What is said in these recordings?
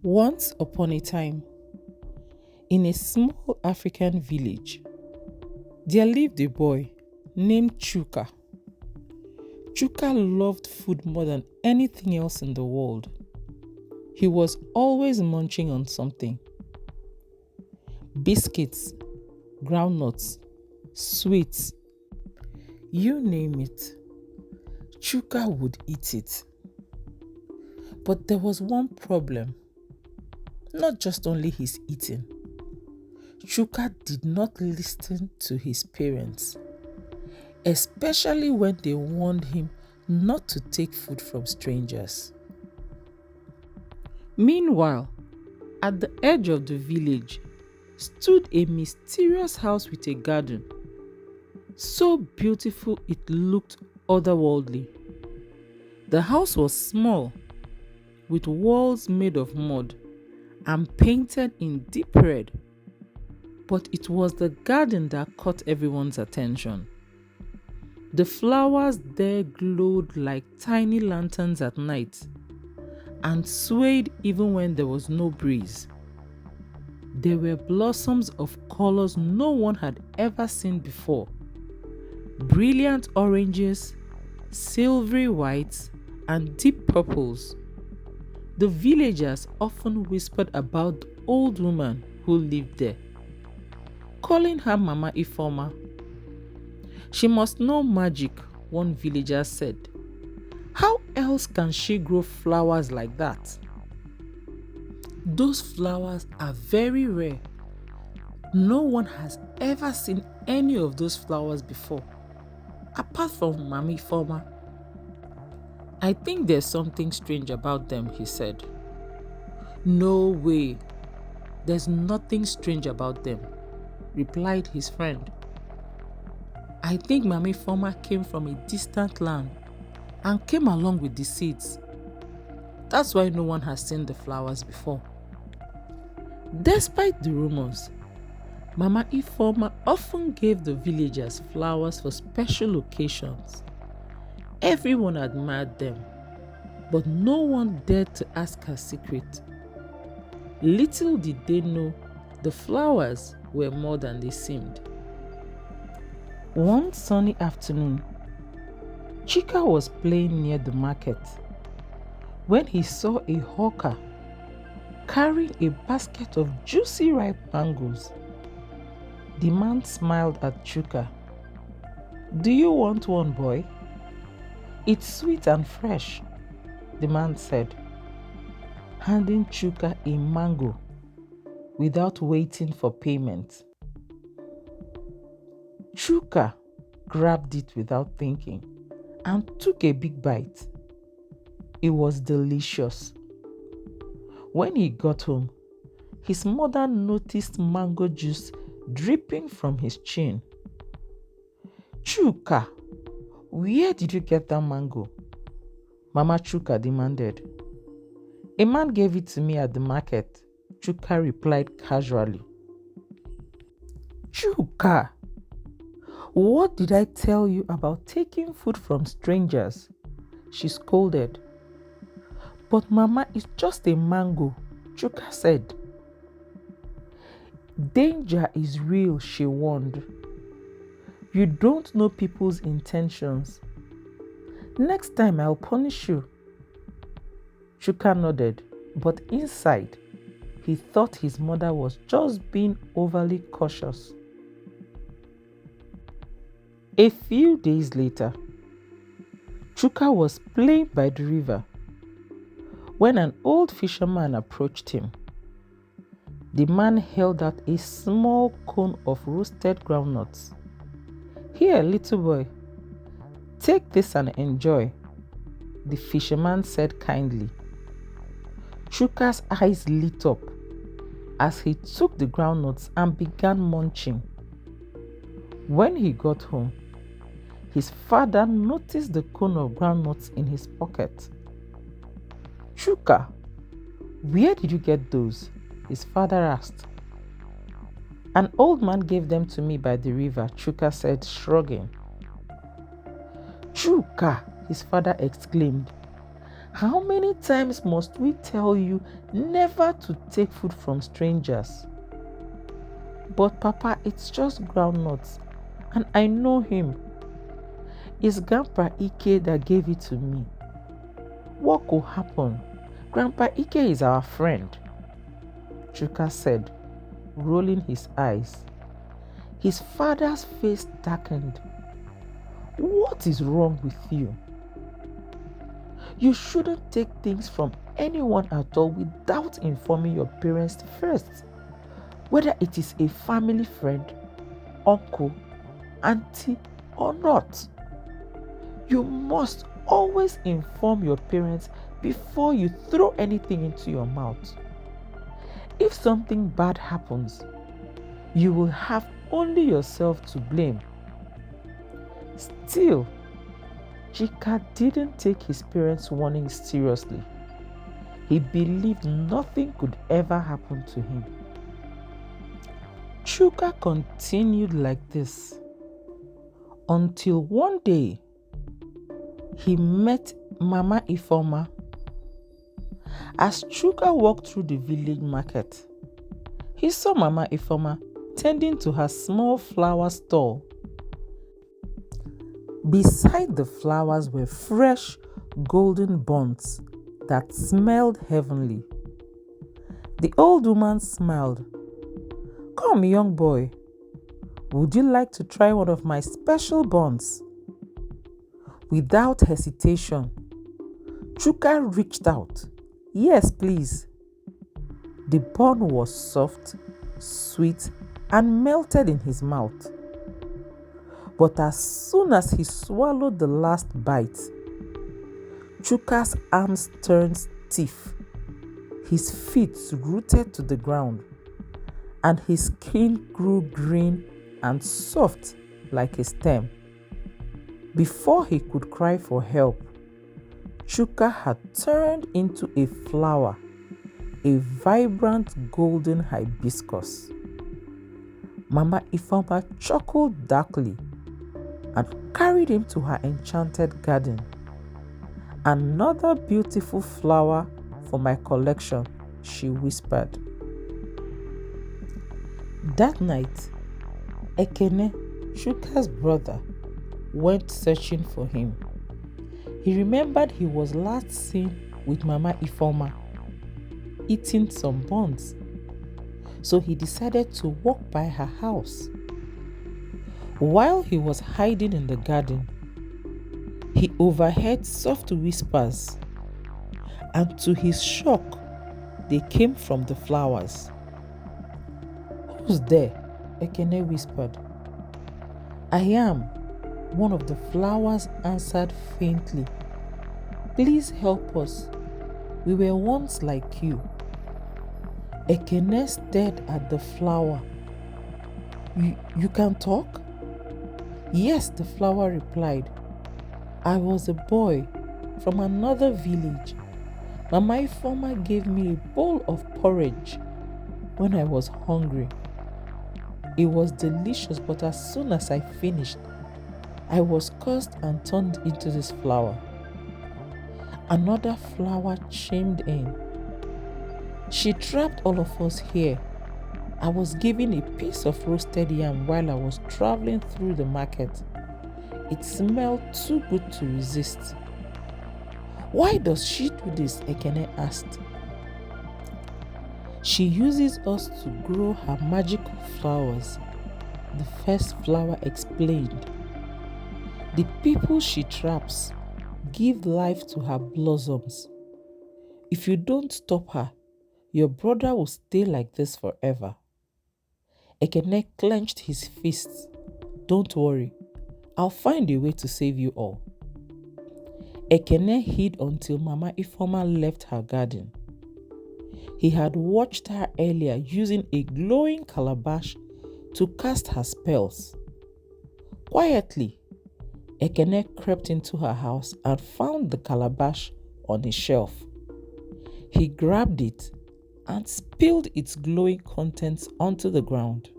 Once upon a time, in a small African village, there lived a boy named Chuka. Chuka loved food more than anything else in the world. He was always munching on something. Biscuits, groundnuts, sweets, you name it. Chuka would eat it. But there was one problem. Not just only his eating. Chuka did not listen to his parents, especially when they warned him not to take food from strangers. Meanwhile, at the edge of the village stood a mysterious house with a garden, so beautiful it looked otherworldly. The house was small, with walls made of mud and painted in deep red. But it was the garden that caught everyone's attention. The flowers there glowed like tiny lanterns at night and swayed even when there was no breeze. There were blossoms of colors no one had ever seen before. Brilliant oranges, silvery whites, and deep purples. The villagers often whispered about the old woman who lived there, calling her Mama Ifoma. She must know magic, one villager said. How else can she grow flowers like that? Those flowers are very rare. No one has ever seen any of those flowers before, apart from Mama Ifoma. I think there's something strange about them, he said. No way. There's nothing strange about them, replied his friend. I think Mama Ifoma came from a distant land and came along with the seeds. That's why no one has seen the flowers before. Despite the rumors, Mama Ifoma often gave the villagers flowers for special occasions. Everyone admired them, but no one dared to ask her secret. Little did they know the flowers were more than they seemed. One sunny afternoon, Chuka was playing near the market when he saw a hawker carrying a basket of juicy ripe mangoes. The man smiled at Chuka. Do you want one, boy? It's sweet and fresh, the man said, handing Chuka a mango without waiting for payment. Chuka grabbed it without thinking and took a big bite. It was delicious. When he got home, his mother noticed mango juice dripping from his chin. Chuka, where did you get that mango? Mama Chuka demanded. A man gave it to me at the market, Chuka replied casually. Chuka, what did I tell you about taking food from strangers? She scolded. But Mama, it's just a mango, Chuka said. Danger is real, she warned. You don't know people's intentions. Next time I'll punish you. Chuka nodded, but inside, he thought his mother was just being overly cautious. A few days later, Chuka was playing by the river when an old fisherman approached him. The man held out a small cone of roasted groundnuts. Here, little boy, take this and enjoy, the fisherman said kindly. Chuka's eyes lit up as he took the groundnuts and began munching. When he got home, his father noticed the cone of groundnuts in his pocket. Chuka, where did you get those? His father asked. An old man gave them to me by the river, Chuka said, shrugging. Chuka, his father exclaimed. How many times must we tell you never to take food from strangers? But Papa, it's just groundnuts, and I know him. It's Grandpa Ike that gave it to me. What could happen? Grandpa Ike is our friend, Chuka said, rolling his eyes. His father's face darkened. What is wrong with you? You shouldn't take things from anyone at all without informing your parents first, whether it is a family friend, uncle, auntie, or not. You must always inform your parents before you throw anything into your mouth. If something bad happens, you will have only yourself to blame. Still, Chika didn't take his parents' warning seriously. He believed nothing could ever happen to him. Chuka continued like this until one day he met Mama Ifoma. As Chuka walked through the village market, he saw Mama Ifoma tending to her small flower stall. Beside the flowers were fresh golden buns that smelled heavenly. The old woman smiled. "Come, young boy, would you like to try one of my special buns?" Without hesitation, Chuka reached out. "Yes, please." The bun was soft, sweet, and melted in his mouth. But as soon as he swallowed the last bite, Chuka's arms turned stiff, his feet rooted to the ground, and his skin grew green and soft like a stem. Before he could cry for help, Chuka had turned into a flower, a vibrant golden hibiscus. Mama Ifoma chuckled darkly and carried him to her enchanted garden. "Another beautiful flower for my collection," she whispered. That night, Ekene, Chuka's brother, went searching for him. He remembered he was last seen with Mama Ifoma, eating some buns. So he decided to walk by her house. While he was hiding in the garden, he overheard soft whispers, and to his shock, they came from the flowers. "Who's there?" Ekene whispered. "I am," one of the flowers answered faintly. "Please help us. We were once like you." Ekene stared at the flower. You can talk?" "Yes," the flower replied. "I was a boy from another village. Mama Ifoma gave me a bowl of porridge when I was hungry. It was delicious, but as soon as I finished, I was cursed and turned into this flower." Another flower chimed in. "She trapped all of us here. I was given a piece of roasted yam while I was traveling through the market. It smelled too good to resist." "Why does she do this?" Ekene asked. "She uses us to grow her magical flowers," the first flower explained. "The people she traps give life to her blossoms. If you don't stop her, your brother will stay like this forever." Ekene clenched his fists. "Don't worry, I'll find a way to save you all." Ekene hid until Mama Ifoma left her garden. He had watched her earlier using a glowing calabash to cast her spells. Quietly, Ekene crept into her house and found the calabash on a shelf. He grabbed it and spilled its glowing contents onto the ground.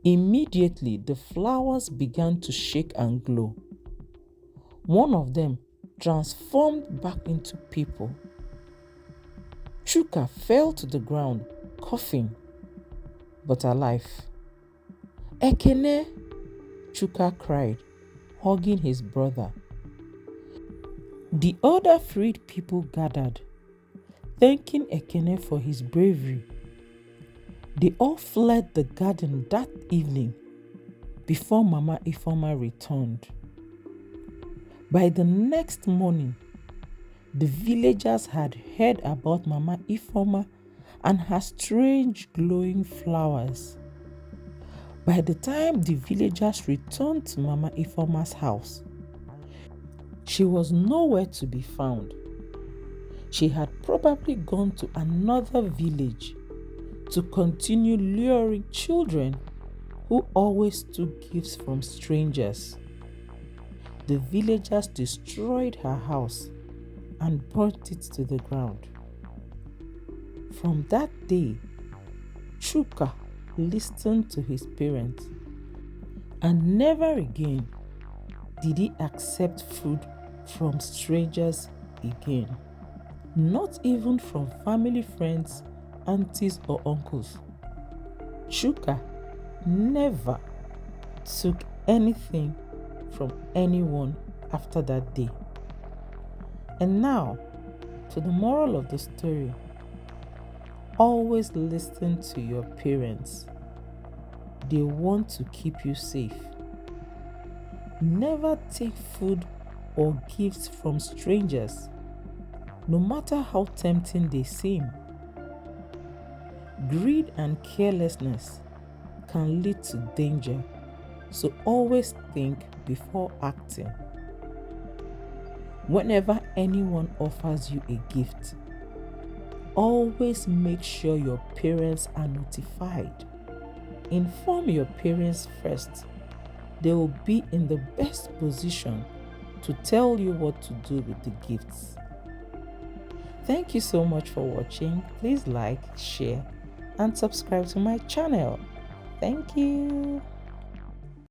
Immediately, the flowers began to shake and glow. One of them transformed back into people. Chuka fell to the ground, coughing, but alive. Ekene, Chuka cried, hugging his brother. The other freed people gathered, thanking Ekene for his bravery. They all fled the garden that evening before Mama Ifeoma returned. By the next morning, the villagers had heard about Mama Ifeoma and her strange glowing flowers. By the time the villagers returned to Mama Ifeoma's house, she was nowhere to be found. She had probably gone to another village to continue luring children who always took gifts from strangers. The villagers destroyed her house and burnt it to the ground. From that day, Chuka listened to his parents, and never again did he accept food from strangers again. Not even from family friends, aunties or uncles. Chuka never took anything from anyone after that day. And now, to the moral of the story, always listen to your parents. They want to keep you safe. Never take food or gifts from strangers, no matter how tempting they seem. Greed and carelessness can lead to danger, so always think before acting. Whenever anyone offers you a gift, always make sure your parents are notified. Inform your parents first. They will be in the best position to tell you what to do with the gifts. Thank you so much for watching. Please like, share, and subscribe to my channel. Thank you.